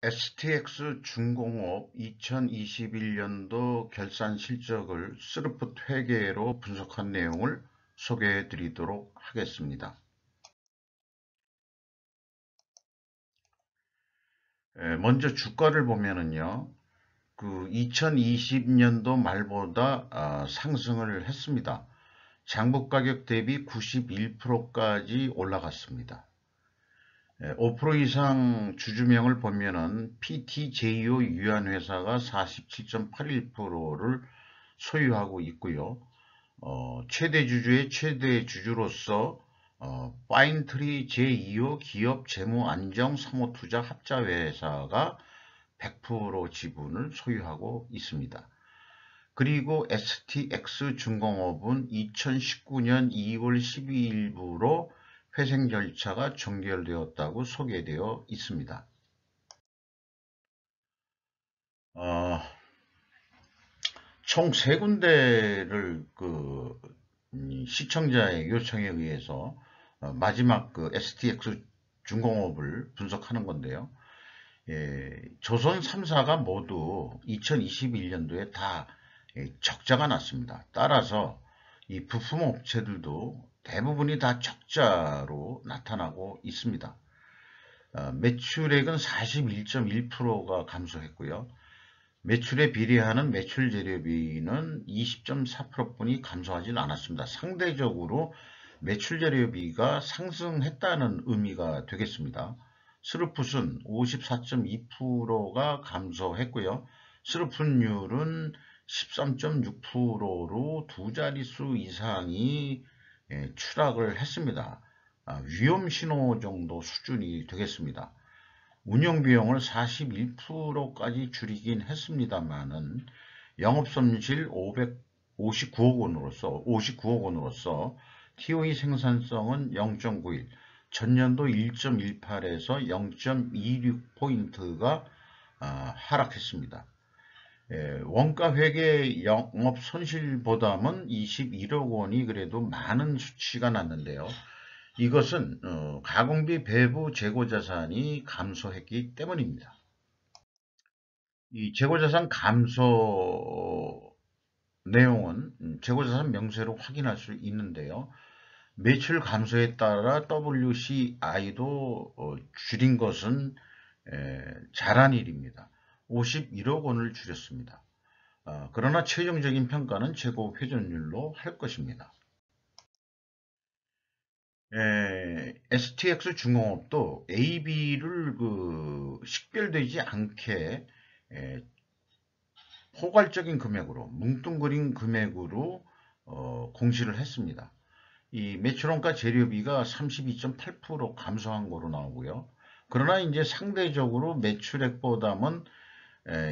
STX 중공업 2021년도 결산 실적을 스루풋 회계로 분석한 내용을 소개해 드리도록 하겠습니다. 먼저 주가를 보면은요, 2020년도 말보다 상승을 했습니다. 장부 가격 대비 91%까지 올라갔습니다. 5% 이상 주주명을 보면은 PTJO 유한회사가 47.81%를 소유하고 있고요. 최대 주주의 최대 주주로서 파인트리 제2호 기업 재무안정 사모투자 합자회사가 100% 지분을 소유하고 있습니다. 그리고 STX 중공업은 2019년 2월 12일부로 회생 절차가 종결되었다고 소개되어 있습니다. 어, 총 3군데를 시청자의 요청에 의해서 마지막 STX 중공업을 분석하는 건데요. 조선 3사가 모두 2021년도에 다 적자가 났습니다. 따라서 이 부품업체들도 대부분이 다 적자로 나타나고 있습니다. 매출액은 41.1%가 감소했고요. 매출에 비례하는 매출 재료비는 20.4%뿐이 감소하지 않았습니다. 상대적으로 매출 재료비가 상승했다는 의미가 되겠습니다. 스루풋은 54.2%가 감소했고요. 스루풋률은 13.6%로 두 자릿수 이상이 추락을 했습니다. 위험 신호 정도 수준이 되겠습니다. 운영비용을 41%까지 줄이긴 했습니다만은 영업손실 59억 원으로서 TOE 생산성은 0.91, 전년도 1.18에서 0.26포인트가 하락했습니다. 원가 회계 영업 손실보담은 21억 원이 그래도 많은 수치가 났는데요. 이것은 가공비 배부 재고자산이 감소했기 때문입니다. 이 재고자산 감소 내용은 재고자산 명세로 확인할 수 있는데요. 매출 감소에 따라 WCI도 줄인 것은 잘한 일입니다. 51억 원을 줄였습니다. 그러나 최종적인 평가는 재고 회전율로 할 것입니다. STX 중공업도 AB를 식별되지 않게 포괄적인 금액으로 뭉뚱그린 금액으로 공시를 했습니다. 이 매출원가 재료비가 32.8% 감소한 거로 나오고요. 그러나 이제 상대적으로 매출액보다는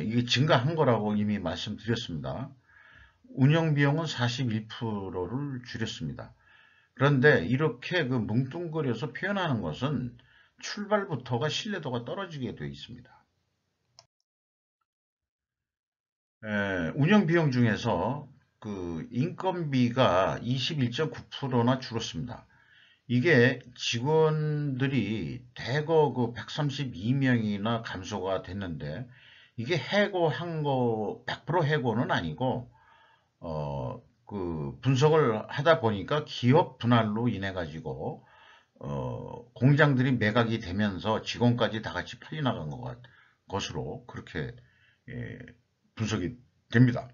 이게 증가한 거라고 이미 말씀드렸습니다. 운영비용은 41%를 줄였습니다. 그런데 이렇게 뭉뚱그려서 표현하는 것은 출발부터가 신뢰도가 떨어지게 되어 있습니다. 운영 비용 중에서 인건비가 21.9%나 줄었습니다. 이게 직원들이 대거 132명이나 감소가 됐는데 이게 해고한 거 100% 해고는 아니고 분석을 하다 보니까 기업 분할로 인해 가지고 공장들이 매각이 되면서 직원까지 다 같이 팔려나간 것으로 그렇게 분석이 됩니다.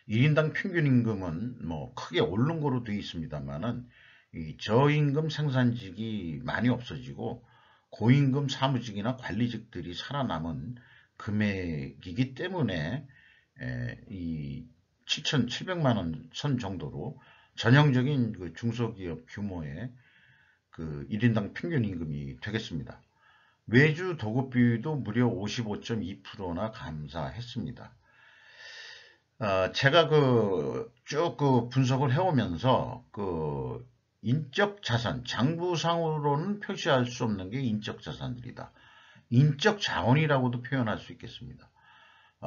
1인당 평균 임금은 뭐 크게 오른 거로 되어 있습니다만은 이 저임금 생산직이 많이 없어지고 고임금 사무직이나 관리직들이 살아남은 금액이기 때문에 이 7,700만 원 선 정도로 전형적인 중소기업 규모의 1인당 평균 임금이 되겠습니다. 외주 도급비도 무려 55.2%나 감사했습니다. 제가 쭉 분석을 해오면서 인적 자산, 장부상으로는 표시할 수 없는 게 인적 자산들이다. 인적 자원이라고도 표현할 수 있겠습니다.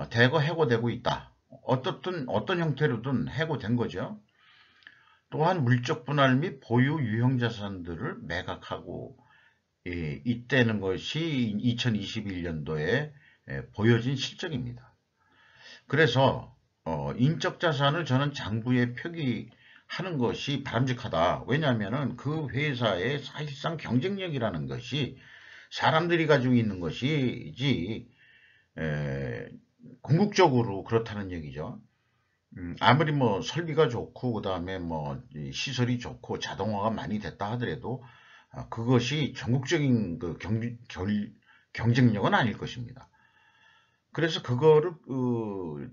대거 해고되고 있다. 어떤 형태로든 해고된 거죠. 또한 물적 분할 및 보유 유형 자산들을 매각하고 있다는 것이 2021년도에 보여진 실적입니다. 그래서 인적 자산을 저는 장부에 표기하는 것이 바람직하다. 왜냐하면 그 회사의 사실상 경쟁력이라는 것이 사람들이 가지고 있는 것이지 궁극적으로 그렇다는 얘기죠. 아무리 뭐 설비가 좋고 그다음에 뭐 시설이 좋고 자동화가 많이 됐다 하더라도 그것이 전국적인 그 경쟁력은 아닐 것입니다. 그래서 그거를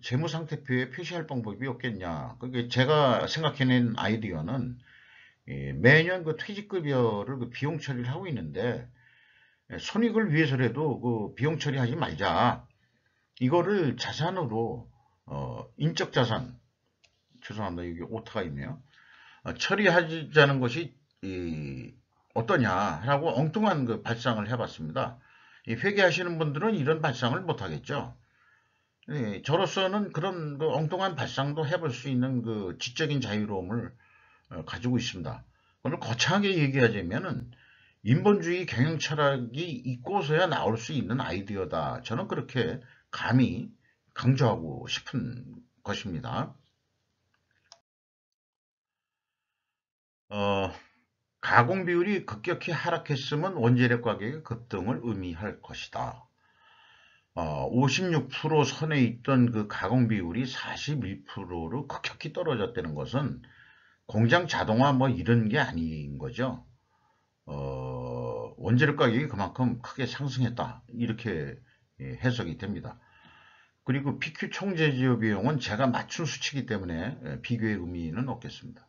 재무상태표에 표시할 방법이 없겠냐. 그게 제가 생각해낸 아이디어는 매년 그 퇴직급여를 그 비용 처리를 하고 있는데 손익을 위해서라도 그 비용 처리하지 말자. 이거를 자산으로 인적 자산, 죄송합니다. 여기 오타가 있네요. 처리하자는 것이 어떠냐라고 엉뚱한 그 발상을 해봤습니다. 회계하시는 분들은 이런 발상을 못하겠죠. 저로서는 그런 그 엉뚱한 발상도 해볼 수 있는 그 지적인 자유로움을 가지고 있습니다. 그걸 거창하게 얘기하자면은 인본주의 경영 철학이 있고서야 나올 수 있는 아이디어다. 저는 그렇게 감히 강조하고 싶은 것입니다. 어, 가공 비율이 급격히 하락했으면 원재료 가격의 급등을 의미할 것이다. 56% 선에 있던 그 가공 비율이 41%로 급격히 떨어졌다는 것은 공장 자동화 뭐 이런 게 아닌 거죠. 원재료 가격이 그만큼 크게 상승했다. 이렇게 해석이 됩니다. 그리고 PQ 총재료 비용은 제가 맞춘 수치이기 때문에 비교의 의미는 없겠습니다.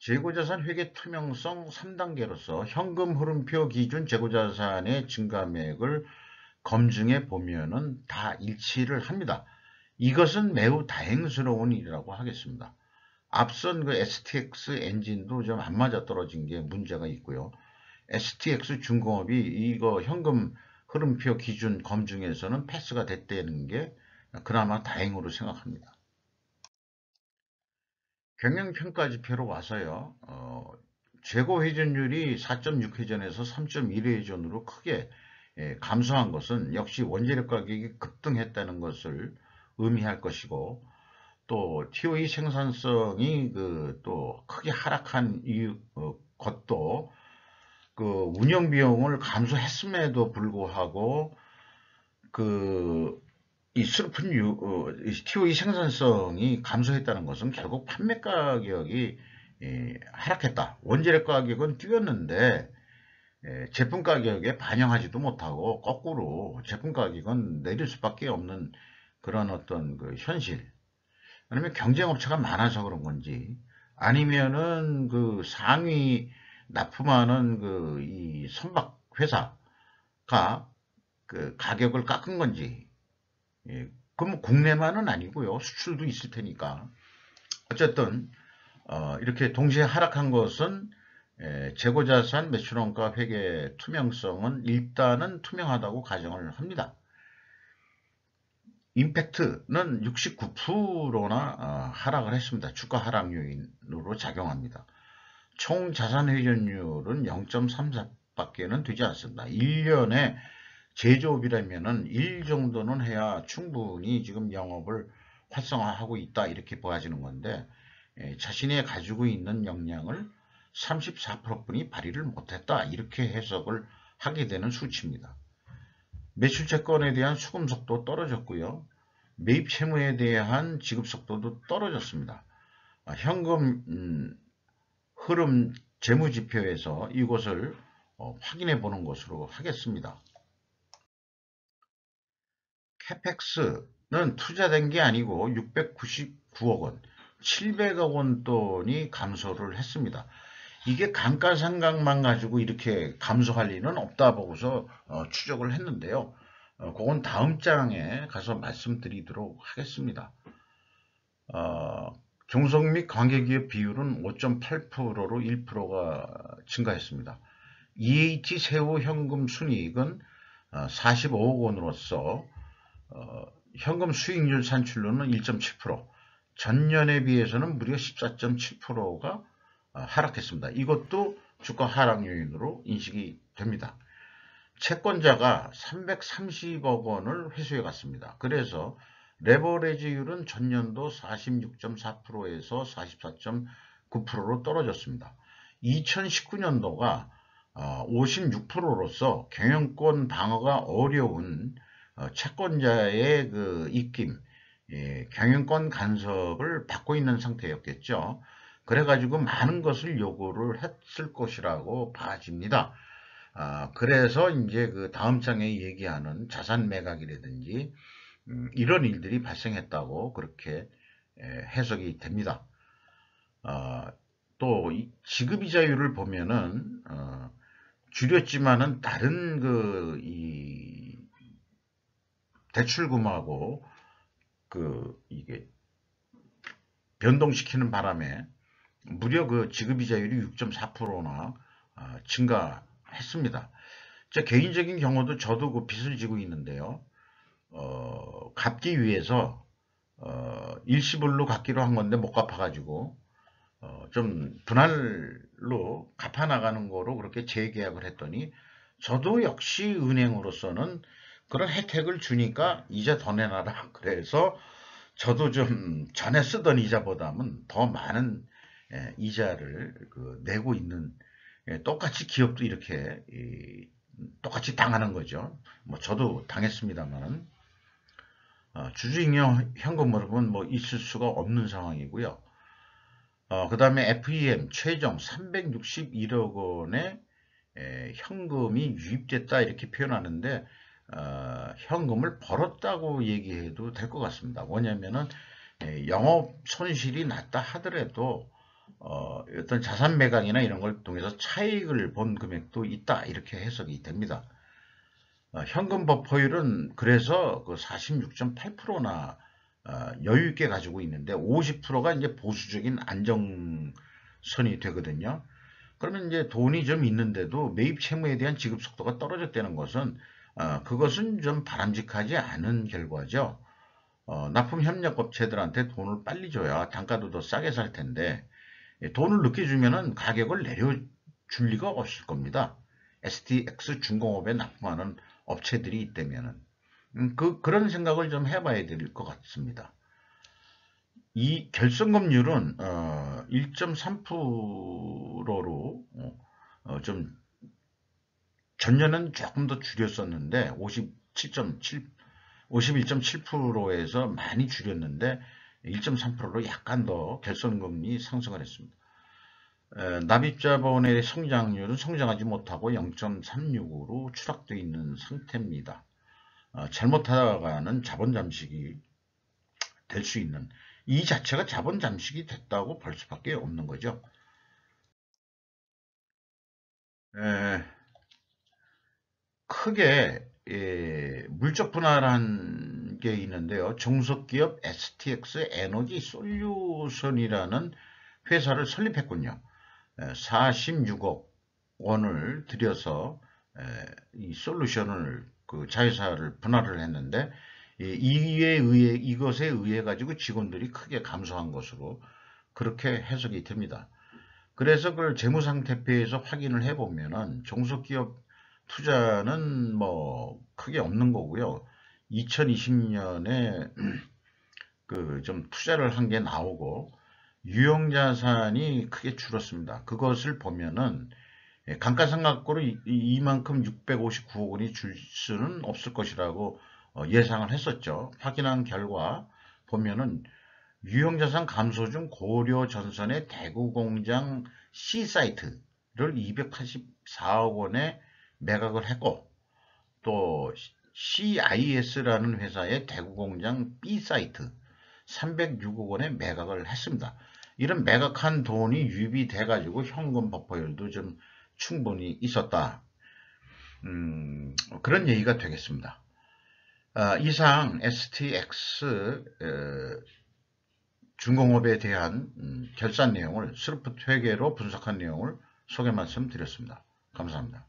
재고자산 회계 투명성 3단계로서 현금 흐름표 기준 재고자산의 증가액을 검증해 보면은 다 일치를 합니다. 이것은 매우 다행스러운 일이라고 하겠습니다. 앞선 그 STX 엔진도 좀 안 맞아떨어진 게 문제가 있고요. STX 중공업이 이거 현금 흐름표 기준 검증에서는 패스가 됐다는 게 그나마 다행으로 생각합니다. 경영평가지표로 와서요. 재고 회전율이 4.6회전에서 3.1회전으로 크게 감소한 것은 역시 원재료 가격이 급등했다는 것을 의미할 것이고, 또 TOE 생산성이 또 크게 하락한 것도 그 운영 비용을 감소했음에도 불구하고 이 슬픈 TOE 생산성이 감소했다는 것은 결국 판매 가격이 하락했다. 원재료 가격은 뛰었는데 제품 가격에 반영하지도 못하고 거꾸로 제품 가격은 내릴 수밖에 없는 그런 어떤 그 현실. 아니면 경쟁업체가 많아서 그런 건지, 아니면은 그 상위 납품하는 이 선박 회사가 그 가격을 깎은 건지, 그럼 국내만은 아니고요. 수출도 있을 테니까. 어쨌든 이렇게 동시에 하락한 것은 재고자산 매출원가 회계 투명성은 일단은 투명하다고 가정을 합니다. 임팩트는 69%나 하락을 했습니다. 주가 하락 요인으로 작용합니다. 총 자산 회전율은 0.34밖에는 되지 않습니다. 1년에 제조업이라면은 1 정도는 해야 충분히 지금 영업을 활성화하고 있다 이렇게 보아지는 건데 자신이 가지고 있는 역량을 34%뿐이 발휘를 못했다 이렇게 해석을 하게 되는 수치입니다. 매출 채권에 대한 수금 속도 떨어졌고요. 매입 채무에 대한 지급 속도도 떨어졌습니다. 현금 흐름 재무지표에서 이것을 확인해 보는 것으로 하겠습니다. 캐펙스는 투자된 게 아니고 699억 원, 700억 원 돈이 감소를 했습니다. 이게 감가상각만 가지고 이렇게 감소할 리는 없다 보고서 추적을 했는데요. 그건 다음 장에 가서 말씀드리도록 하겠습니다. 종속 및 관계기업 비율은 5.8%로 1%가 증가했습니다. EH 세후 현금 순이익은 45억 원으로서 현금 수익률 산출로는 1.7%, 전년에 비해서는 무려 14.7%가 하락했습니다. 이것도 주가 하락 요인으로 인식이 됩니다. 채권자가 330억 원을 회수해 갔습니다. 그래서 레버리지율은 전년도 46.4%에서 44.9%로 떨어졌습니다. 2019년도가 56%로서 경영권 방어가 어려운 채권자의 그 입김, 경영권 간섭을 받고 있는 상태였겠죠. 그래가지고 많은 것을 요구를 했을 것이라고 봐집니다. 그래서 이제 그 다음 장에 얘기하는 자산 매각이라든지 이런 일들이 발생했다고 그렇게 해석이 됩니다. 또 지급이자율을 보면은 줄였지만은 다른 그 이 대출금하고 그 이게 변동시키는 바람에 무려 그 지급이자율이 6.4%나 증가했습니다. 제 개인적인 경우도 저도 그 빚을 지고 있는데요. 갚기 위해서 일시불로 갚기로 한 건데 못 갚아가지고 좀 분할로 갚아나가는 거로 그렇게 재계약을 했더니 저도 역시 은행으로서는 그런 혜택을 주니까 이자 더 내놔라. 그래서 저도 좀 전에 쓰던 이자보다는 더 많은 이자를 내고 있는, 똑같이 기업도 이렇게 똑같이 당하는 거죠. 뭐 저도 당했습니다만 주주잉여 현금으로는 뭐 있을 수가 없는 상황이고요. 그 다음에 FEM 최종 361억 원의 현금이 유입됐다 이렇게 표현하는데 현금을 벌었다고 얘기해도 될 것 같습니다. 뭐냐면은 영업 손실이 났다 하더라도 어떤 자산 매각이나 이런 걸 통해서 차익을 본 금액도 있다 이렇게 해석이 됩니다. 현금 버퍼율은 그래서 그 46.8%나 여유 있게 가지고 있는데 50%가 이제 보수적인 안정선이 되거든요. 그러면 이제 돈이 좀 있는데도 매입 채무에 대한 지급 속도가 떨어졌다는 것은 그것은 좀 바람직하지 않은 결과죠. 납품 협력 업체들한테 돈을 빨리 줘야 단가도 더 싸게 살 텐데 돈을 늦게 주면은 가격을 내려줄 리가 없을 겁니다. STX 중공업에 납품하는 업체들이 있다면은 그런 생각을 좀 해봐야 될 것 같습니다. 이 결성금률은 1.3%로 좀 전년은 조금 더 줄였었는데 51.7%에서 많이 줄였는데 1.3%로 약간 더 결손금리 상승을 했습니다. 납입자본의 성장률은 성장하지 못하고 0.36으로 추락되어 있는 상태입니다. 잘못하다가는 자본 잠식이 될 수 있는, 이 자체가 자본 잠식이 됐다고 볼 수밖에 없는 거죠. 크게 물적 분할한 게 있는데요. 종속기업 STX 에너지 솔루션이라는 회사를 설립했군요. 46억 원을 들여서 이 솔루션을 그 자회사를 분할을 했는데 이것에 의해 가지고 직원들이 크게 감소한 것으로 그렇게 해석이 됩니다. 그래서 그걸 재무상태표에서 확인을 해보면은 종속기업 투자는 뭐 크게 없는 거고요. 2020년에 그 좀 투자를 한 게 나오고 유형자산이 크게 줄었습니다. 그것을 보면은 감가상각으로 이만큼 659억 원이 줄 수는 없을 것이라고 예상을 했었죠. 확인한 결과 보면은 유형자산 감소 중 고려전선의 대구공장 C사이트를 284억 원에 매각을 했고 또 CIS라는 회사의 대구공장 B사이트 306억 원에 매각을 했습니다. 이런 매각한 돈이 유입이 돼가지고 현금 버퍼율도 좀 충분히 있었다. 그런 얘기가 되겠습니다. 이상 STX 중공업에 대한 결산 내용을 스루프트 회계로 분석한 내용을 소개 말씀드렸습니다. 감사합니다.